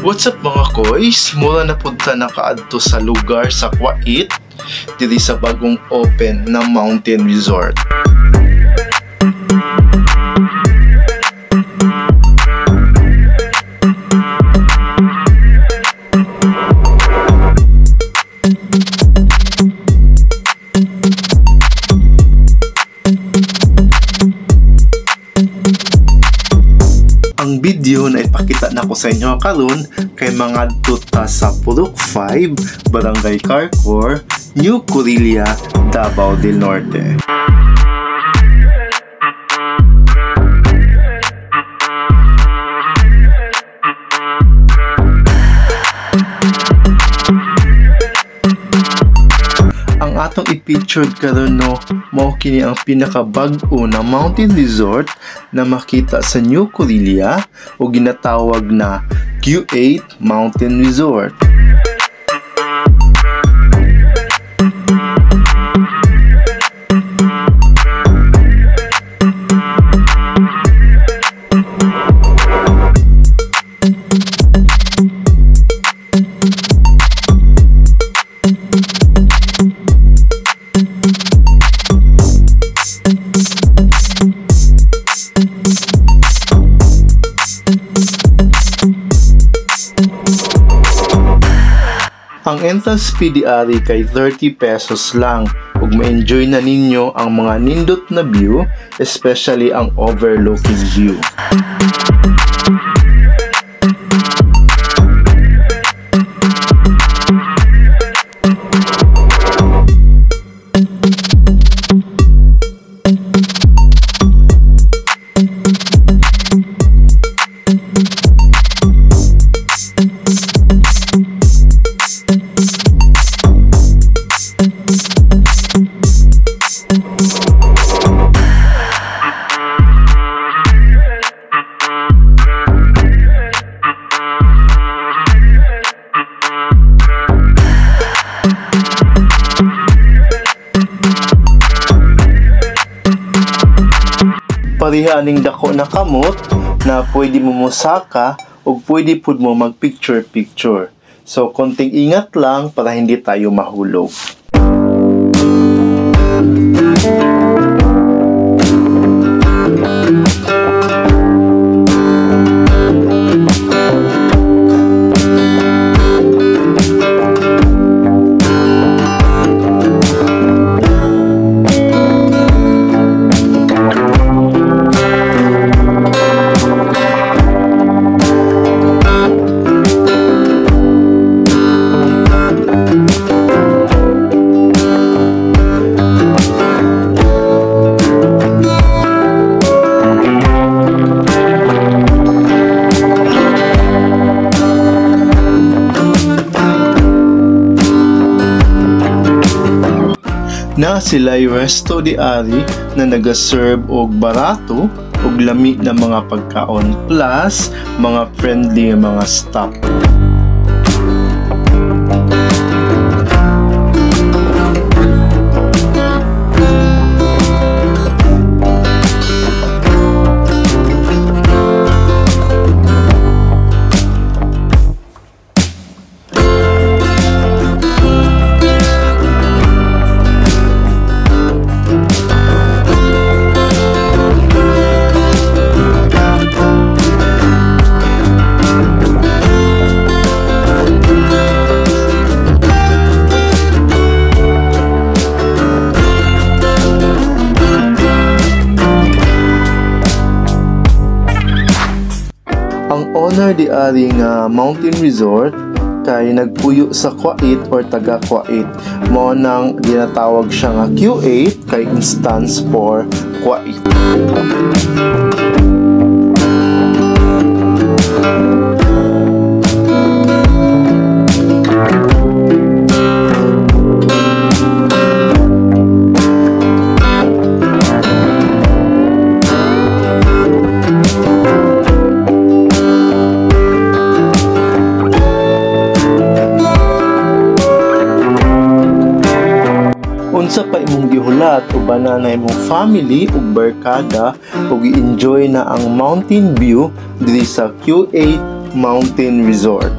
What's up mga koys? Mula na punta na kaadto sa lugar sa Kuwait diri sa bagong open na mountain resort. Ang video na ipakita na ko sa inyo karon kay mga tuta sa Purok 5, Barangay Carcor, New Corilla, Davao del Norte. Ang atong i-pictured karon no, mao kini ang pinakabag-o na mountain resort na makita sa New Corilla o ginatawag na Q8 Mountain Resort. Ang entrance fee diari kay 30 pesos lang ug ma-enjoy na ninyo ang mga nindot na view, especially ang overlooking view. Parihaning dako na kamot na pwede mo musaka o pwede pud mo mag picture. So konting ingat lang para hindi tayo mahulog. Na sila'y resto di ari na nagaserve og barato og lami na mga pagkaon plus mga friendly mga staff. Ang owner di ari nga mountain resort kay nagpuyo sa Kuwait or taga Kuwait, mao nang ginatawag siya nga Q8 kay instance for Kuwait. Unsa pa imong gihulat ug tabanan na imong family ug barkada ug i-enjoy na ang mountain view diri sa Q8 Mountain Resort.